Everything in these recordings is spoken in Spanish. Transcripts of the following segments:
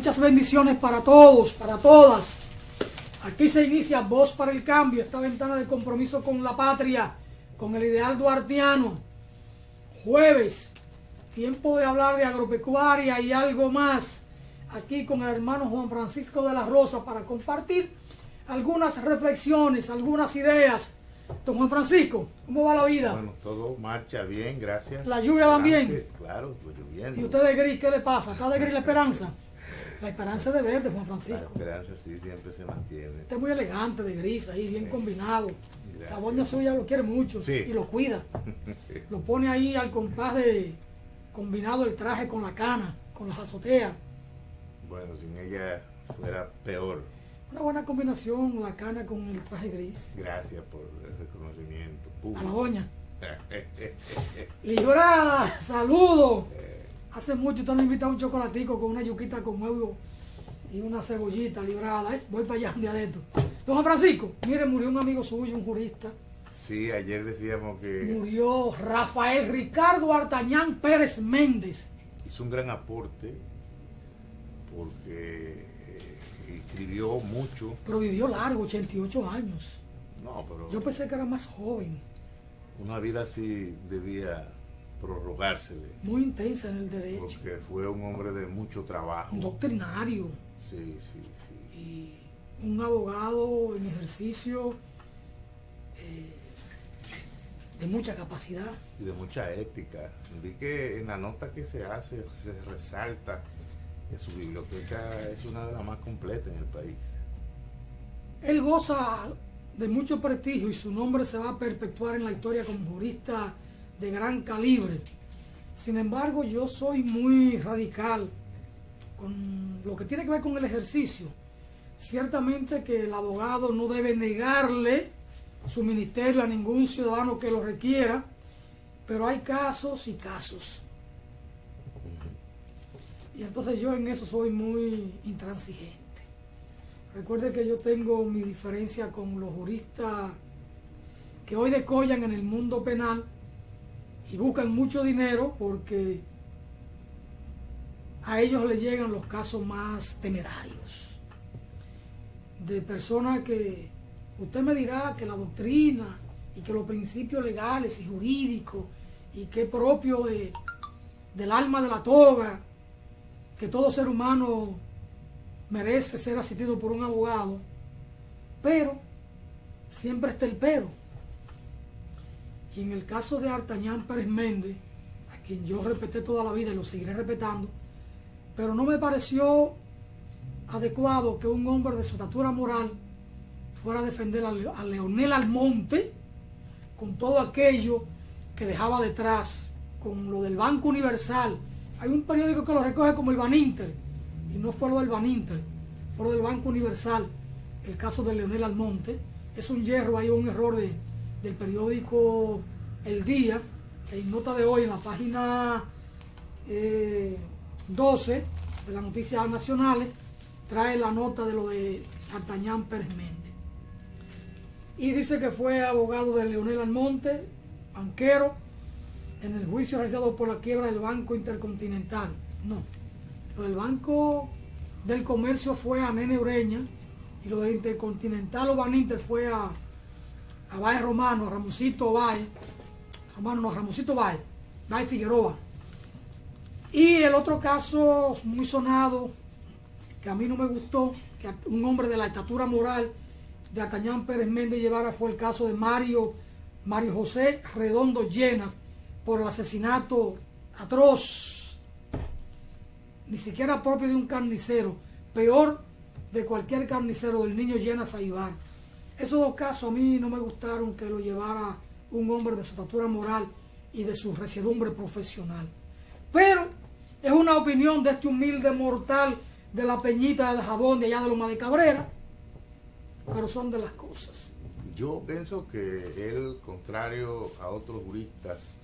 Muchas bendiciones para todos, para todas. Aquí se inicia Voz para el Cambio, esta ventana de compromiso con la patria, con el ideal duartiano. Jueves, tiempo de hablar de agropecuaria y algo más. Aquí con el hermano Juan Francisco de la Rosa para compartir algunas reflexiones, algunas ideas. Don Juan Francisco, ¿cómo va la vida? Bueno, todo marcha bien, gracias. ¿La lluvia va bien? Claro, pues lloviendo. ¿Y usted de gris, qué le pasa? ¿Está de gris la esperanza? La esperanza es de verde, Juan Francisco. La esperanza sí siempre se mantiene. Usted es muy elegante, de gris, ahí, bien combinado. Gracias. La doña suya lo quiere mucho Sí. y lo cuida. Lo pone ahí al compás de combinado el traje con la cana, con las azoteas. Bueno, sin ella fuera peor. Una buena combinación, la cana con el traje gris. Gracias por el reconocimiento A público. la doña. Librada, saludo. Hace mucho usted me invita a un chocolatico con una yuquita con huevo y una cebollita librada. Voy para allá un día de esto. Don Juan Francisco, mire, murió un amigo suyo, un jurista. Sí, ayer decíamos que Murió Rafael Ricardo Artañán Pérez Méndez. hizo un gran aporte porque escribió mucho. Pero vivió largo, 88 años. No, pero Yo pensé que era más joven. una vida así debía prorrogársele, Muy intensa en el derecho. porque fue un hombre de mucho trabajo. Un doctrinario. Sí, sí, sí. Y un abogado en ejercicio de mucha capacidad. Y de mucha ética. Vi que en la nota que se hace se resalta que su biblioteca es una de las más completas en el país. Él goza de mucho prestigio y su nombre se va a perpetuar en la historia como jurista de gran calibre. Sin embargo, yo soy muy radical con lo que tiene que ver con el ejercicio. Ciertamente que el abogado no debe negarle su ministerio a ningún ciudadano que lo requiera, pero hay casos y casos. Y entonces yo en eso soy muy intransigente. Recuerde que yo tengo mi diferencia con los juristas que hoy decollan en el mundo penal y buscan mucho dinero porque a ellos les llegan los casos más temerarios. De personas que usted me dirá que la doctrina y que los principios legales y jurídicos y que es propio del alma de la toga, que todo ser humano merece ser asistido por un abogado, pero siempre está el pero. Y en el caso de Artañán Pérez Méndez, a quien yo respeté toda la vida y lo seguiré respetando, pero no me pareció adecuado que un hombre de su estatura moral fuera a defender a Leonel Almonte con todo aquello que dejaba detrás, con lo del Banco Universal. Hay un periódico que lo recoge como el Baninter, y no fue lo del Baninter, fue lo del Banco Universal, el caso de Leonel Almonte. Es un yerro, hay un error del periódico El Día, que en nota de hoy, en la página 12 de las Noticias Nacionales, trae la nota de lo de Artañán Pérez Méndez. Y dice que fue abogado de Leonel Almonte, banquero, en el juicio realizado por la quiebra del Banco Intercontinental. No, lo del Banco del Comercio fue a Nene Ureña y lo del Intercontinental o Baninter fue a Báez Romano, a Ramosito Báez, Ramosito Báez Figueroa. Y el otro caso muy sonado, que a mí no me gustó, que un hombre de la estatura moral de Artañán Pérez Méndez llevara, fue el caso de Mario José Redondo Llenas, por el asesinato atroz, ni siquiera propio de un carnicero, peor de cualquier carnicero, del niño Llenas Aibar. Esos dos casos a mí no me gustaron que lo llevara un hombre de su estatura moral y de su residumbre profesional. Pero es una opinión de este humilde mortal de la Peñita de Jabón, de allá de Loma de Cabrera, pero son de las cosas. Yo pienso que él, contrario a otros juristas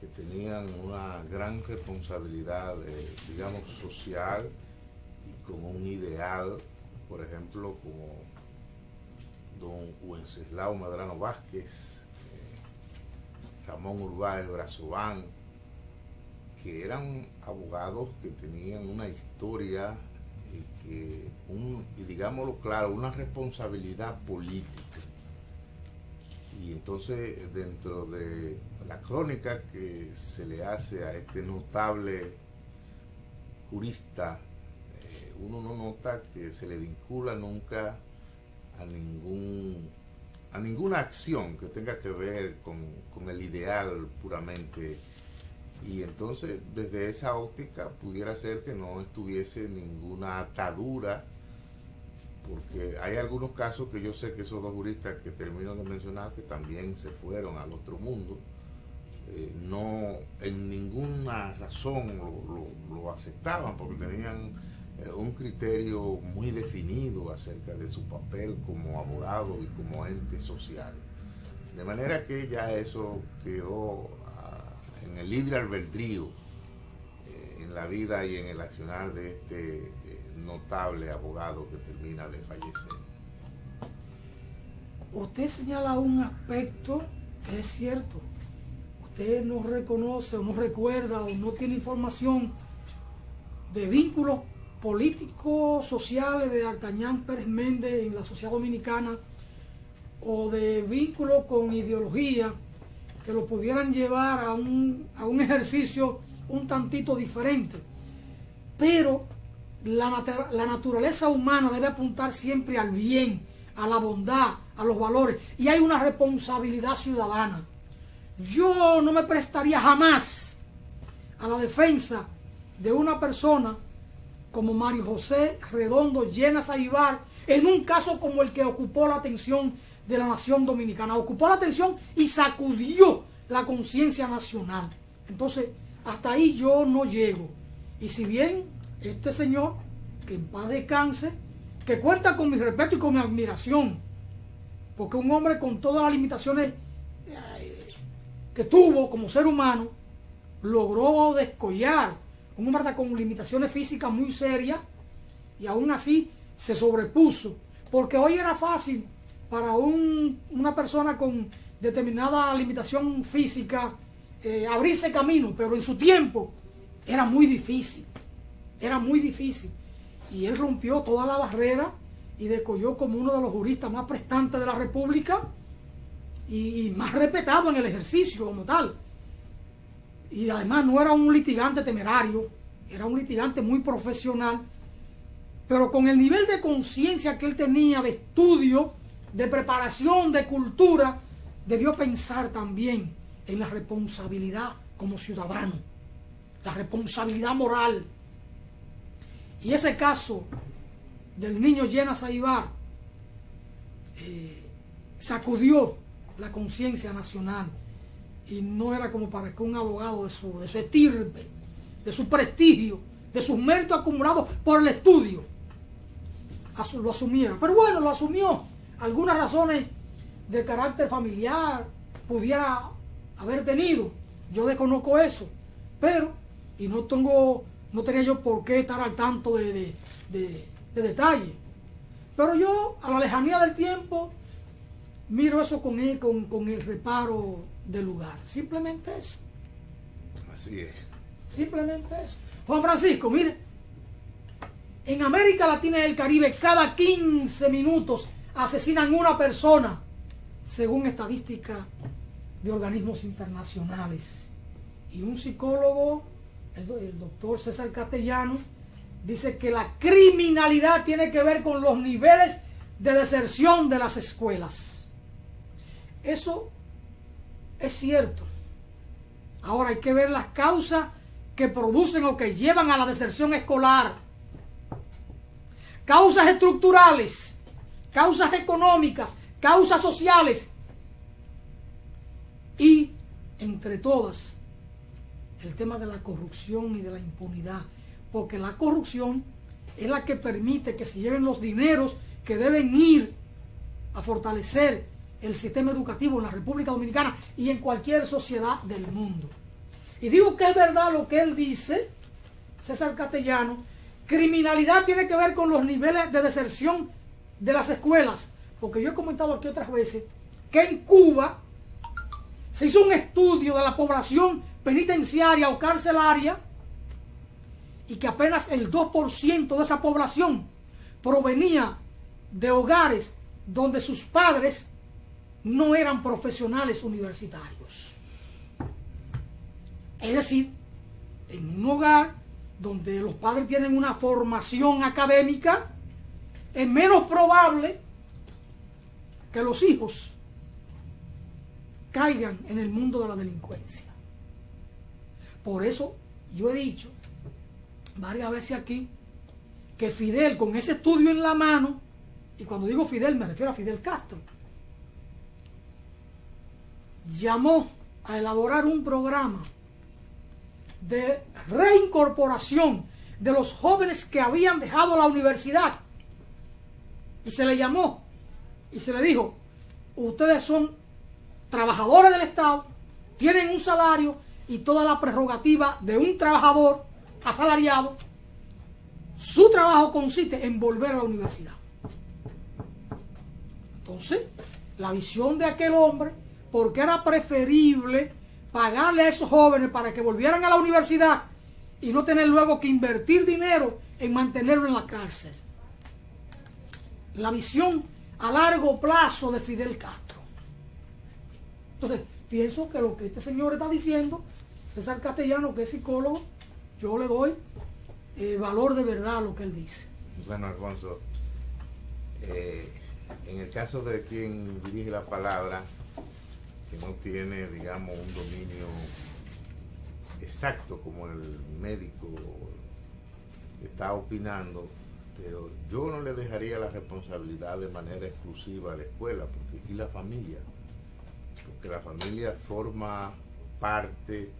que tenían una gran responsabilidad, digamos, social y como un ideal, por ejemplo, como don Wenceslao Medrano Vázquez, Ramón Urbáez Brazován, que eran abogados que tenían una historia y digámoslo claro, una responsabilidad política. Y entonces, dentro de la crónica que se le hace a este notable jurista, uno no nota que se le vincula nunca a ninguna acción que tenga que ver con el ideal puramente. Y entonces, desde esa óptica, pudiera ser que no estuviese ninguna atadura, porque hay algunos casos que yo sé que esos dos juristas que termino de mencionar, que también se fueron al otro mundo, no en ninguna razón lo aceptaban, porque tenían un criterio muy definido acerca de su papel como abogado y como ente social. De manera que ya eso quedó en el libre albedrío, en la vida y en el accionar de este notable abogado que termina de fallecer. Usted señala un aspecto que es cierto. Usted no reconoce o no recuerda o no tiene información de vínculos políticos, sociales de D'Artagnan Pérez Méndez en la sociedad dominicana, o de vínculos con ideología que lo pudieran llevar a un ejercicio un tantito diferente. Pero la naturaleza humana debe apuntar siempre al bien, a la bondad, a los valores, y hay una responsabilidad ciudadana. Yo no me prestaría jamás a la defensa de una persona como Mario José Redondo Llenas Aybar en un caso como el que ocupó la atención de la nación dominicana, ocupó la atención y sacudió la conciencia nacional. Entonces, hasta ahí yo no llego. Y si bien este señor, que en paz descanse, que cuenta con mi respeto y con mi admiración, porque un hombre con todas las limitaciones que tuvo como ser humano, logró descollar, un hombre con limitaciones físicas muy serias, y aún así se sobrepuso, porque hoy era fácil para una persona con determinada limitación física abrirse camino, pero en su tiempo era muy difícil, y él rompió toda la barrera y descolló como uno de los juristas más prestantes de la República y más respetado en el ejercicio como tal. Y además no era un litigante temerario, era un litigante muy profesional, pero con el nivel de conciencia que él tenía, de estudio, de preparación, de cultura, debió pensar también en la responsabilidad como ciudadano, la responsabilidad moral. Y ese caso del niño Llenas Aybar sacudió la conciencia nacional, y no era como para que un abogado de su estirpe, de su prestigio, de sus méritos acumulados por el estudio, lo asumiera. Pero bueno, lo asumió. Algunas razones de carácter familiar pudiera haber tenido, yo desconozco eso, pero, y no tenía yo por qué estar al tanto de detalle, pero yo, a la lejanía del tiempo, miro eso con el reparo del lugar. Simplemente eso. Así es. Simplemente eso. Juan Francisco, mire, en América Latina y el Caribe, cada 15 minutos asesinan una persona, según estadísticas de organismos internacionales. Y un psicólogo, el doctor César Castellano, dice que la criminalidad tiene que ver con los niveles de deserción de las escuelas. Eso es cierto. Ahora hay que ver las causas que producen o que llevan a la deserción escolar. Causas estructurales, causas económicas, causas sociales. Y, entre todas, el tema de la corrupción y de la impunidad. Porque la corrupción es la que permite que se lleven los dineros que deben ir a fortalecer el sistema educativo en la República Dominicana y en cualquier sociedad del mundo. Y digo que es verdad lo que él dice, César Castellano. Criminalidad tiene que ver con los niveles de deserción de las escuelas, porque yo he comentado aquí otras veces que en Cuba se hizo un estudio de la población penitenciaria o carcelaria y que apenas el 2% de esa población provenía de hogares donde sus padres no eran profesionales universitarios. Es decir, en un hogar donde los padres tienen una formación académica, es menos probable que los hijos caigan en el mundo de la delincuencia. Por eso yo he dicho varias veces aquí que Fidel, con ese estudio en la mano, y cuando digo Fidel me refiero a Fidel Castro, llamó a elaborar un programa de reincorporación de los jóvenes que habían dejado la universidad, y se le llamó y se le dijo: ustedes son trabajadores del Estado, tienen un salario y toda la prerrogativa de un trabajador asalariado. Su trabajo consiste en volver a la universidad. Entonces, la visión de aquel hombre, porque era preferible pagarle a esos jóvenes para que volvieran a la universidad y no tener luego que invertir dinero en mantenerlo en la cárcel. La visión a largo plazo de Fidel Castro. Entonces, pienso que lo que este señor está diciendo, César Castellano, que es psicólogo, yo le doy valor de verdad a lo que él dice. Bueno, Alfonso, en el caso de quien dirige la palabra, que no tiene, digamos, un dominio exacto como el médico que está opinando, pero yo no le dejaría la responsabilidad de manera exclusiva a la escuela, y la familia, porque la familia forma parte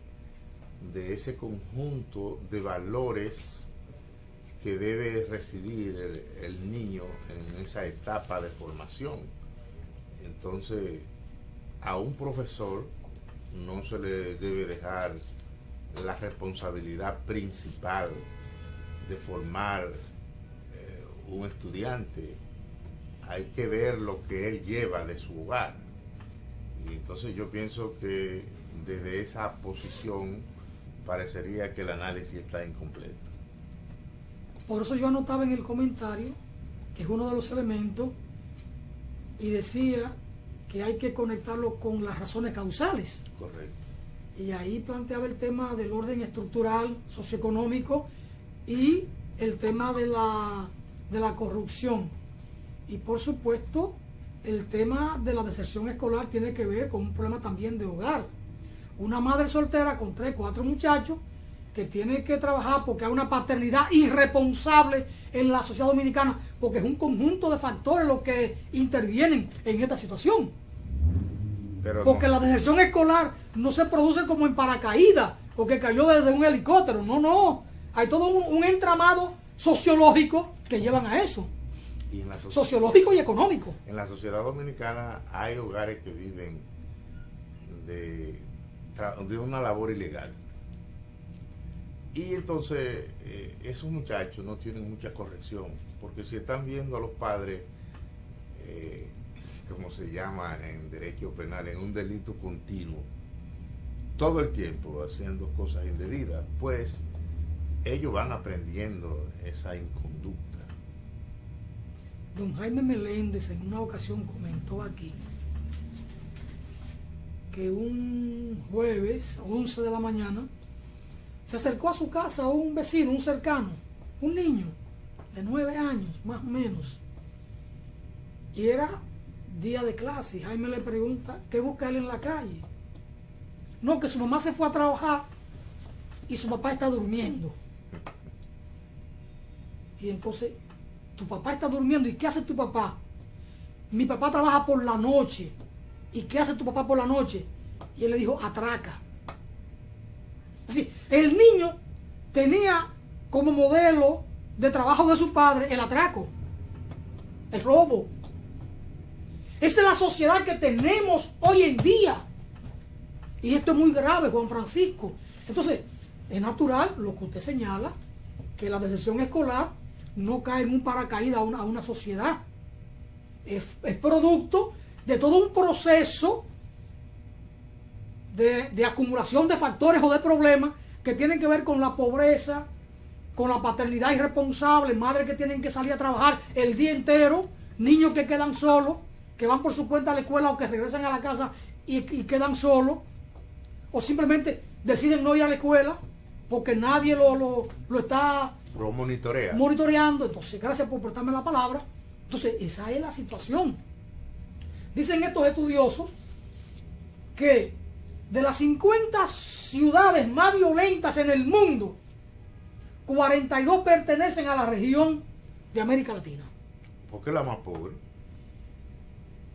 de ese conjunto de valores que debe recibir el niño en esa etapa de formación. Entonces, a un profesor no se le debe dejar la responsabilidad principal de formar un estudiante. Hay que ver lo que él lleva de su hogar. Y entonces yo pienso que desde esa posición parecería que el análisis está incompleto. Por eso yo anotaba en el comentario, que es uno de los elementos, y decía que hay que conectarlo con las razones causales. Correcto. Y ahí planteaba el tema del orden estructural, socioeconómico, y el tema de la corrupción. Y por supuesto, el tema de la deserción escolar tiene que ver con un problema también de hogar. Una madre soltera con 3, 4 muchachos que tiene que trabajar porque hay una paternidad irresponsable en la sociedad dominicana, porque es un conjunto de factores los que intervienen en esta situación. Pero porque no, la deserción escolar no se produce como en paracaídas o que cayó desde un helicóptero. No. Hay todo un entramado sociológico que llevan a eso. y en la Sociológico y económico. En la sociedad dominicana hay hogares que viven de una labor ilegal. Y entonces esos muchachos no tienen mucha corrección, porque si están viendo a los padres, como se llama en derecho penal, en un delito continuo, todo el tiempo haciendo cosas indebidas, pues ellos van aprendiendo esa inconducta. Don Jaime Meléndez en una ocasión comentó aquí que un jueves a 11 de la mañana se acercó a su casa un vecino, un cercano, un niño de 9 años, más o menos. Y era día de clase. Y Jaime le pregunta, ¿qué busca él en la calle? No, que su mamá se fue a trabajar y su papá está durmiendo. Y entonces, tu papá está durmiendo, ¿y qué hace tu papá? Mi papá trabaja por la noche. ¿Y qué hace tu papá por la noche? Y él le dijo, atraca. Así, el niño tenía como modelo de trabajo de su padre el atraco, el robo. Esa es la sociedad que tenemos hoy en día. Y esto es muy grave, Juan Francisco. Entonces, es natural lo que usted señala, que la deserción escolar no cae en un paracaídas a una sociedad. Es producto de todo un proceso de acumulación de factores o de problemas que tienen que ver con la pobreza, con la paternidad irresponsable, madres que tienen que salir a trabajar el día entero, niños que quedan solos, que van por su cuenta a la escuela o que regresan a la casa y quedan solos, o simplemente deciden no ir a la escuela porque nadie lo está monitoreando. Entonces, gracias por prestarme la palabra. Entonces, esa es la situación. Dicen estos estudiosos que de las 50 ciudades más violentas en el mundo, 42 pertenecen a la región de América Latina. ¿Por qué la más pobre?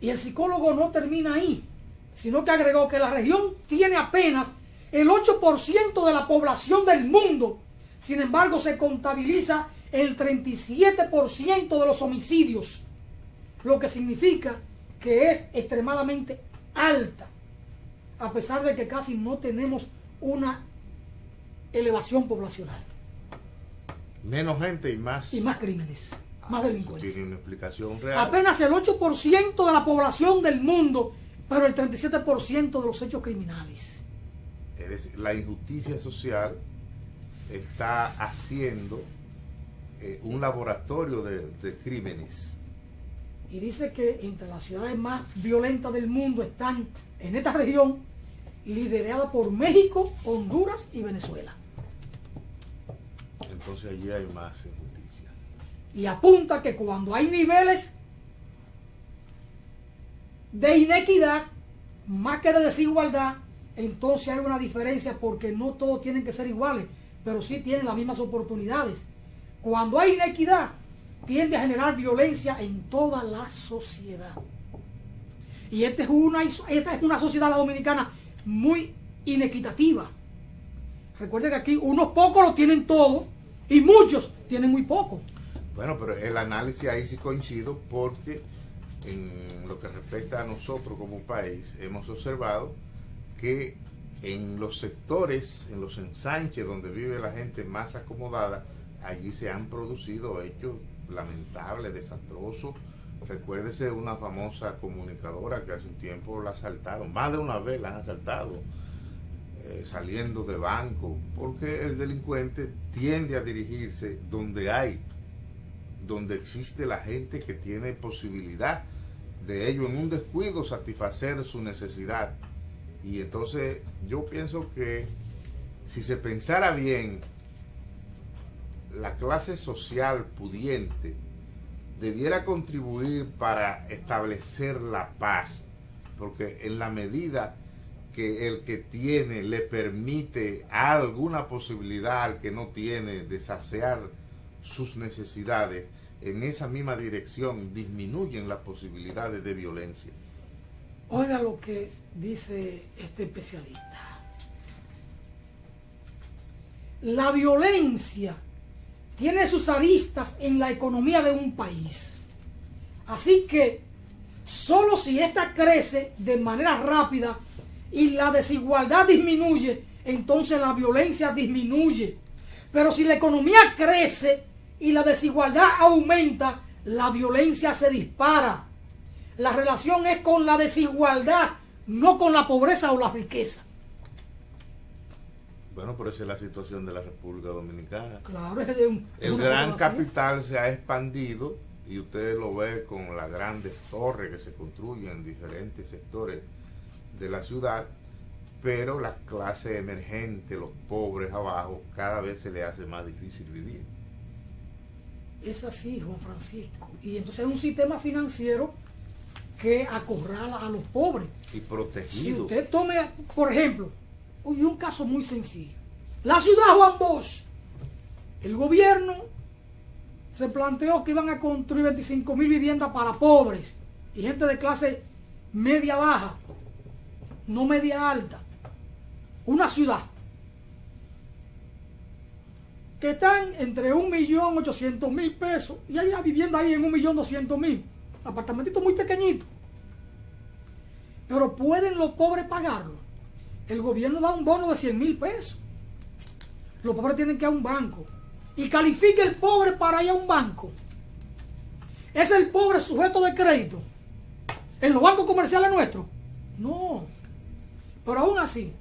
Y el psicólogo no termina ahí, sino que agregó que la región tiene apenas el 8% de la población del mundo. Sin embargo, se contabiliza el 37% de los homicidios, lo que significa que es extremadamente alta, a pesar de que casi no tenemos una elevación poblacional. Menos gente y más crímenes, más delincuencia. Tiene una explicación real. Apenas el 8% de la población del mundo, pero el 37% de los hechos criminales. Es decir, la injusticia social está haciendo un laboratorio de crímenes. Y dice que entre las ciudades más violentas del mundo están en esta región, liderada por México, Honduras y Venezuela. Entonces allí hay más injusticia. Y apunta que cuando hay niveles de inequidad, más que de desigualdad, entonces hay una diferencia, porque no todos tienen que ser iguales, pero sí tienen las mismas oportunidades. Cuando hay inequidad, tiende a generar violencia en toda la sociedad. Y esta es una sociedad, la dominicana, muy inequitativa. Recuerden que aquí unos pocos lo tienen todo y muchos tienen muy poco. Bueno, pero el análisis ahí sí coincido, porque en lo que respecta a nosotros como país, hemos observado que en los sectores, en los ensanches donde vive la gente más acomodada, allí se han producido hechos lamentables, desastrosos. Recuérdese una famosa comunicadora que hace un tiempo la asaltaron, más de una vez la han asaltado, saliendo de banco, porque el delincuente tiende a dirigirse donde existe la gente que tiene posibilidad de ello, en un descuido, satisfacer su necesidad. Y entonces yo pienso que si se pensara bien, la clase social pudiente debiera contribuir para establecer la paz, porque en la medida que el que tiene le permite alguna posibilidad al que no tiene de saciar sus necesidades, en esa misma dirección disminuyen las posibilidades de violencia. Oiga lo que dice este especialista. La violencia tiene sus aristas en la economía de un país. Así que solo si ésta crece de manera rápida y la desigualdad disminuye, entonces la violencia disminuye. Pero si la economía crece y la desigualdad aumenta, la violencia se dispara. La relación es con la desigualdad, no con la pobreza o la riqueza. Bueno, pero esa es la situación de la República Dominicana. Claro, el gran capital se ha expandido, y usted lo ve con las grandes torres que se construyen en diferentes sectores de la ciudad, pero la clase emergente, los pobres abajo, cada vez se le hace más difícil vivir. Es así, Juan Francisco. Y entonces es un sistema financiero que acorrala a los pobres. Y protegido. Si usted tome, por ejemplo, un caso muy sencillo. La ciudad Juan Bosch. El gobierno se planteó que iban a construir 25,000 viviendas para pobres y gente de clase media baja, no media alta. Una ciudad que están entre 1.800.000 pesos y hay una vivienda ahí en 1.200.000. Apartamentitos muy pequeñitos. Pero ¿pueden los pobres pagarlo? El gobierno da un bono de 100,000 pesos. Los pobres tienen que ir a un banco. Y califica el pobre para ir a un banco. ¿Es el pobre sujeto de crédito en los bancos comerciales nuestros? No. Pero aún así,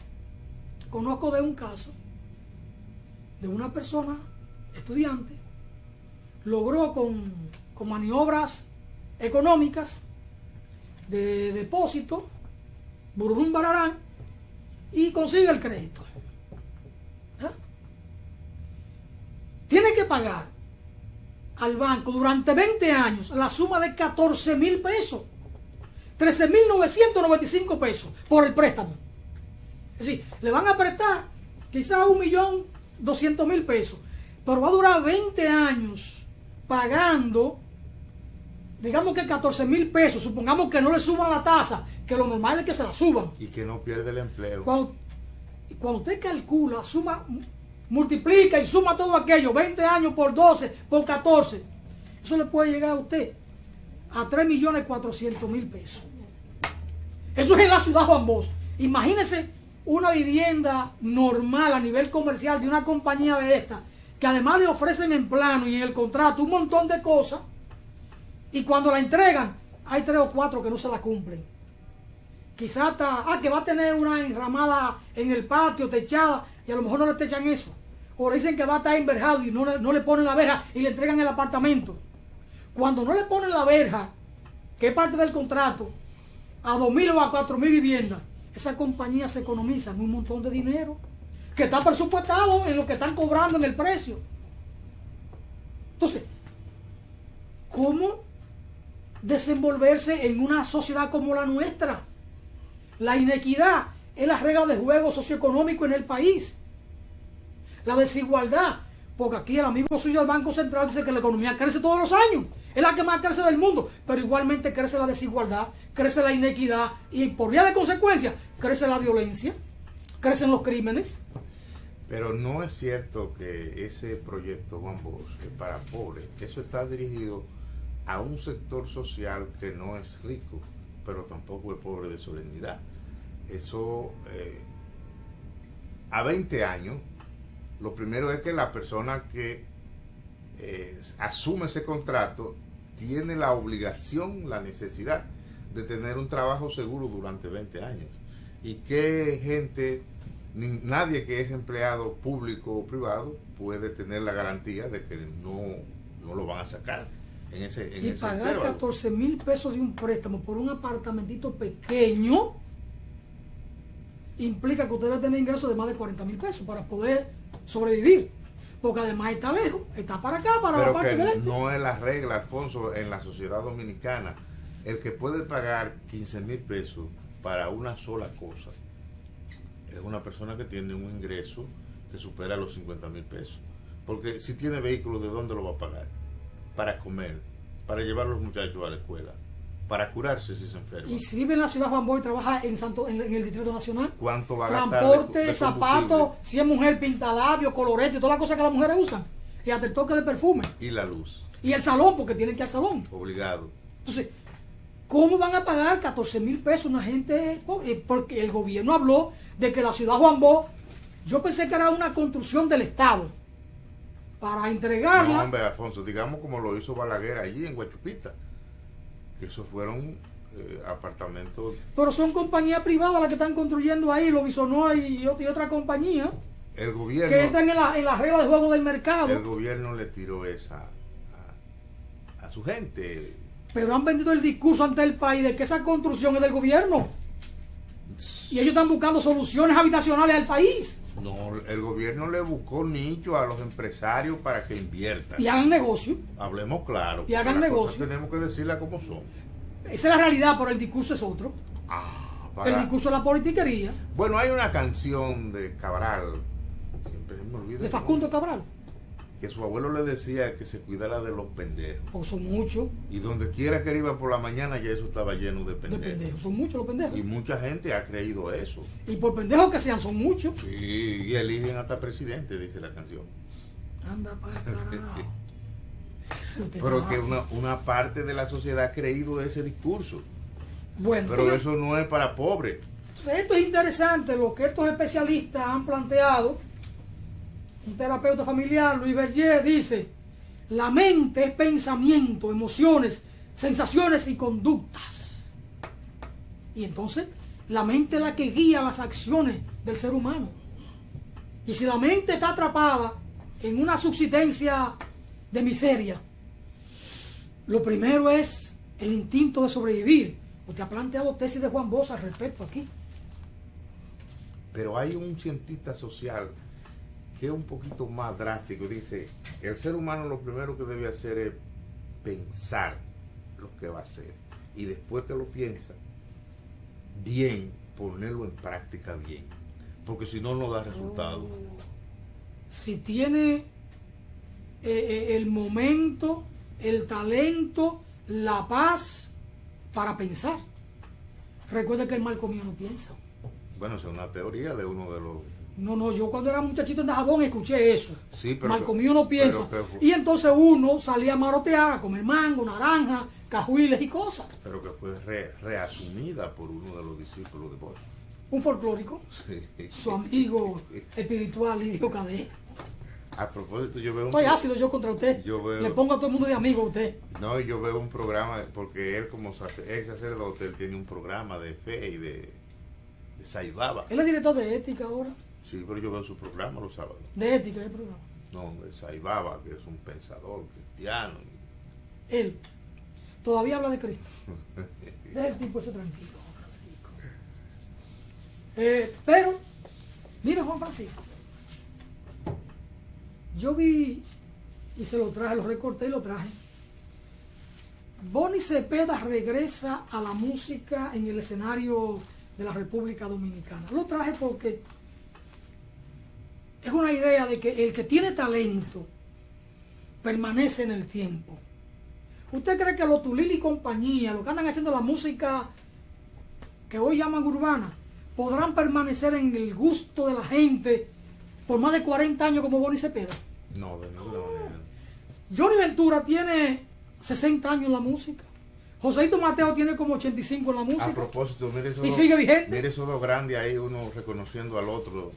conozco de un caso de una persona estudiante, logró con maniobras económicas de depósito, bururum bararán, y consigue el crédito. ¿Ah? Tiene que pagar al banco durante 20 años la suma de 14,000 pesos, 13,995 pesos por el préstamo. Es decir, le van a prestar quizás 1,200,000 pesos, pero va a durar 20 años pagando, digamos que 14,000 pesos. Supongamos que no le suban la tasa, que lo normal es que se la suban. Y que no pierde el empleo. Cuando usted calcula, suma, multiplica y suma todo aquello, 20 años por 12, por 14, eso le puede llegar a usted a 3,400,000 pesos. Eso es en la ciudad Juan Bosch. Imagínese una vivienda normal a nivel comercial de una compañía de esta, que además le ofrecen en plano y en el contrato un montón de cosas, y cuando la entregan hay 3 o 4 que no se la cumplen. Quizás hasta, que va a tener una enramada en el patio, techada, y a lo mejor no le techan eso. O le dicen que va a estar enverjado y no le ponen la verja y le entregan el apartamento. Cuando no le ponen la verja, que es parte del contrato, a 2,000 o a 4,000 viviendas, esas compañías se economizan un montón de dinero que está presupuestado en lo que están cobrando en el precio. Entonces, ¿cómo desenvolverse en una sociedad como la nuestra? La inequidad es la regla de juego socioeconómico en el país. La desigualdad, porque aquí el amigo suyo del Banco Central dice que la economía crece todos los años, es la que más crece del mundo, pero igualmente crece la desigualdad, crece la inequidad y por vía de consecuencia crece la violencia, crecen los crímenes. Pero no es cierto que ese proyecto Juan Bosch es para pobres. Eso está dirigido a un sector social que no es rico, pero tampoco es pobre de solemnidad. Eso, a 20 años, lo primero es que la persona que asume ese contrato tiene la obligación, la necesidad de tener un trabajo seguro durante 20 años. Y que gente, nadie que es empleado público o privado puede tener la garantía de que no lo van a sacar en ese y pagar 14,000 pesos de un préstamo por un apartamentito pequeño implica que usted debe tener ingresos de más de 40,000 pesos para poder sobrevivir, porque además está lejos, está para acá, para la parte del este. No es la regla, Alfonso, en la sociedad dominicana. El que puede pagar 15,000 pesos para una sola cosa es una persona que tiene un ingreso que supera los 50,000 pesos, porque si tiene vehículo, ¿de dónde lo va a pagar? Para comer, para llevar a los muchachos a la escuela, para curarse si se enferma. Y si vive en la ciudad Juan Bosch y trabaja en el Distrito Nacional, ¿cuánto va a gastar? Transporte, zapatos, si es mujer, pintalabios, colorete y todas las cosas que las mujeres usan, y hasta el toque de perfume. Y la luz. Y el salón, porque tienen que ir al salón. Obligado. Entonces, ¿cómo van a pagar 14,000 pesos una gente? Porque el gobierno habló de que la ciudad Juan Bosch, yo pensé que era una construcción del Estado para entregarla. No, hombre, Alfonso, digamos como lo hizo Balaguer allí en Guachupita, que esos fueron apartamentos. Pero son compañías privadas las que están construyendo ahí, lo Bisonó y otra compañía. El gobierno, que entran en la regla de juego del mercado. El gobierno le tiró esa a su gente. Pero han vendido el discurso ante el país de que esa construcción es del gobierno. Y ellos están buscando soluciones habitacionales al país. No, el gobierno le buscó nicho a los empresarios para que inviertan. Y hagan negocio. Hablemos claro. Y hagan negocio. Tenemos que decirla como son. Esa es la realidad, pero el discurso es otro. El discurso es la politiquería. Bueno, hay una canción de Cabral, siempre me olvido. De Facundo Cabral. Que su abuelo le decía que se cuidara de los pendejos. O son muchos. Y donde quiera que iba por la mañana ya eso estaba lleno de pendejos. De pendejos, son muchos los pendejos. Y mucha gente ha creído eso. Y por pendejos que sean, son muchos. Sí, y eligen hasta presidente, dice la canción. Anda para acá. Pero que una parte de la sociedad ha creído ese discurso. Bueno, pero eso no es para pobres. Esto es interesante, lo que estos especialistas han planteado. Un terapeuta familiar, Luis Berger, dice: la mente es pensamiento, emociones, sensaciones y conductas. Y entonces, la mente es la que guía las acciones del ser humano. Y si la mente está atrapada en una subsistencia de miseria, lo primero es el instinto de sobrevivir. Usted ha planteado tesis de Juan Bosch al respecto aquí. Pero hay un cientista social que es un poquito más drástico. Dice, el ser humano lo primero que debe hacer es pensar lo que va a hacer. Y después que lo piensa, bien, ponerlo en práctica bien. Porque si no, no da resultado. Si tiene el momento, el talento, la paz para pensar. Recuerda que el mal comido no piensa. Bueno, esa es una teoría de uno de los... No, yo cuando era muchachito en Dajabón escuché eso. Sí, pero mal comido no piensa. Y entonces uno salía a marotear, a comer mango, naranja, cajuiles y cosas. Pero que fue reasumida por uno de los discípulos de Bosch. Un folclórico. Sí. Su amigo espiritual, Lidio Cadé. A propósito, yo veo Estoy ácido yo contra usted. Le pongo a todo el mundo de amigo a usted. No, yo veo un programa, porque él como ex sacerdote, él tiene un programa de fe y de Saibaba. Él es director de ética ahora. Sí, pero yo veo su programa los sábados. De ética, el programa. No, de Saibaba, que es un pensador cristiano. Él todavía habla de Cristo. Deja el tipo ese tranquilo, Juan Francisco. Pero, mire Juan Francisco. Yo vi y se lo traje, lo recorté y lo traje. Bonnie Cepeda regresa a la música en el escenario de la República Dominicana. Lo traje porque es una idea de que el que tiene talento permanece en el tiempo. ¿Usted cree que los Tulil y compañía, los que andan haciendo la música que hoy llaman urbana, podrán permanecer en el gusto de la gente por más de 40 años como Bonnie Cepeda? No, de ninguna manera. Johnny Ventura tiene 60 años en la música. Joséito Mateo tiene como 85 en la música. A propósito, mire eso. Y sigue vigente. Mire esos dos grandes ahí, uno reconociendo al otro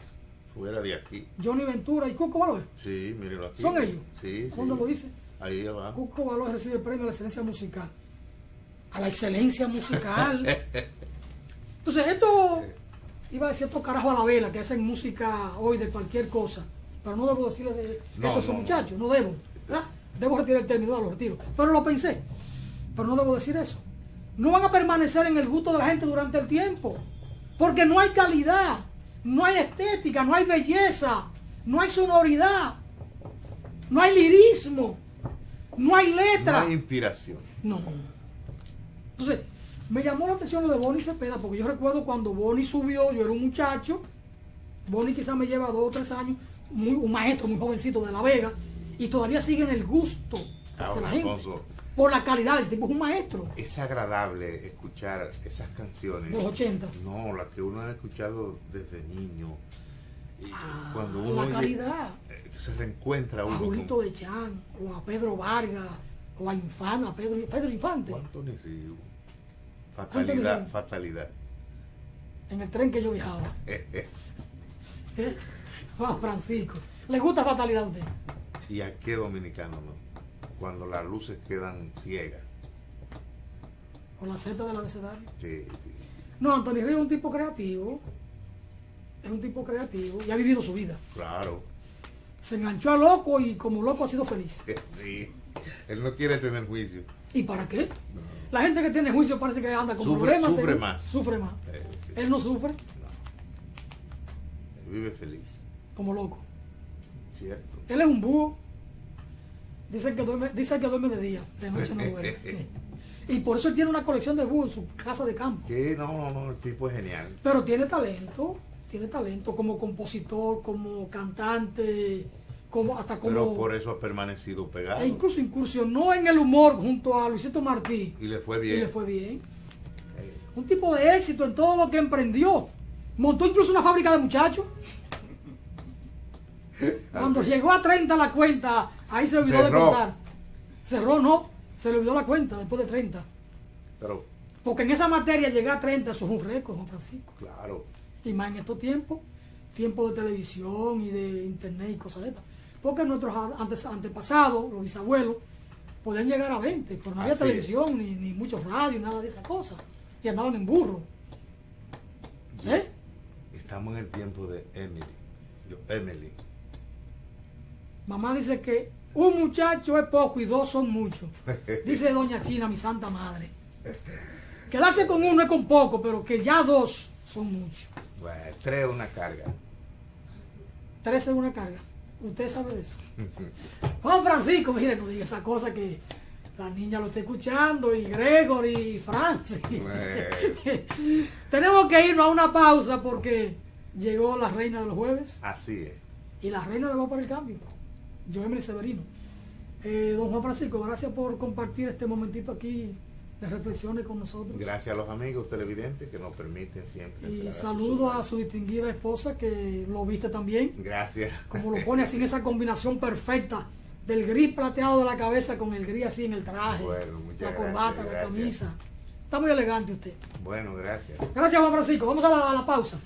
fuera de aquí. Johnny Ventura y Cuco Valor. Sí, mírelo aquí. ¿Son ellos? Sí, ¿Cuándo sí. lo dice? Ahí abajo. Cuco Valor recibe el premio a la excelencia musical. A la excelencia musical. Entonces, esto, iba a decir estos carajos a la vela que hacen música hoy de cualquier cosa. Pero no debo decirles eso a esos muchachos, no debo. ¿Verdad? Debo retirar el término, lo retiro. Pero lo pensé. Pero no debo decir eso. No van a permanecer en el gusto de la gente durante el tiempo. Porque no hay calidad, no hay estética, no hay belleza, no hay sonoridad, no hay lirismo, no hay letra. No hay inspiración. No. Entonces, me llamó la atención lo de Bonnie Cepeda, porque yo recuerdo cuando Bonnie subió, yo era un muchacho, Bonnie quizás me lleva 2 o 3 años, un maestro muy jovencito de La Vega, y todavía sigue en el gusto de la gente. Alfonso, por la calidad, el tipo es un maestro. es agradable escuchar esas canciones. De los 80. No, las que uno ha escuchado desde niño. Y cuando uno la oye, calidad. Se reencuentra A uno Julito con... de Chan, o a Pedro Vargas, o a Infante, a Pedro Infante. Anthony Río. Anthony Fatalidad, Río. fatalidad. En el tren que yo viajaba. Juan Francisco. ¿Le gusta Fatalidad a usted? ¿Y a qué dominicano no? Cuando las luces quedan ciegas. Con la Z del abecedario. Sí, sí. No, Anthony Río es un tipo creativo. Es un tipo creativo y ha vivido su vida. Claro. Se enganchó a loco y como loco ha sido feliz. Sí. Él no quiere tener juicio. ¿Y para qué? No. La gente que tiene juicio parece que anda con problemas. Sufre más. Sufre más. Sí. Él no sufre No. Él vive feliz. como loco. Cierto. Él es un búho. Dice que duerme de día, de noche no duerme. Y por eso él tiene una colección de búhos en su casa de campo. Que no, el tipo es genial. Pero tiene talento como compositor, como cantante, hasta como... Pero por eso ha permanecido pegado. E incluso incursionó en el humor junto a Luisito Martí. Y le fue bien. Y le fue bien. Un tipo de éxito en todo lo que emprendió. Montó incluso una fábrica de muchachos. Cuando llegó a 30 la cuenta, ahí se olvidó de contar. Cerró, no. Se le olvidó la cuenta después de 30. Pero, Porque en esa materia llegar a 30, eso es un récord, Juan Francisco. claro. Y más en estos tiempos de televisión y de internet y cosas de estas. Porque nuestros antepasados, los bisabuelos, podían llegar a 20, pero no había Así televisión, ni muchos radios, nada de esas cosas. Y andaban en burro. Estamos en el tiempo de Emily. Mamá dice que un muchacho es poco y dos son muchos. Dice doña China, mi santa madre. Quedarse con uno es con poco, pero que ya dos son muchos. Bueno, 3 es una carga. 3 es una carga. Usted sabe de eso. Juan Francisco, mire, no diga esa cosa que la niña lo está escuchando, y Gregory, y Francis. Tenemos que irnos a una pausa porque llegó la reina de los jueves. Así es. Y la reina de Voz por el Cambio, Joemily Severino. Don Juan Francisco, gracias por compartir este momentito aquí de reflexiones con nosotros. Gracias a los amigos televidentes que nos permiten siempre. Y saludo a su distinguida esposa, que lo viste también. Gracias. Como lo pone así en esa combinación perfecta del gris plateado de la cabeza con el gris así en el traje, bueno, la corbata, la camisa. Está muy elegante usted. Bueno, gracias. Gracias, Juan Francisco. Vamos a la pausa.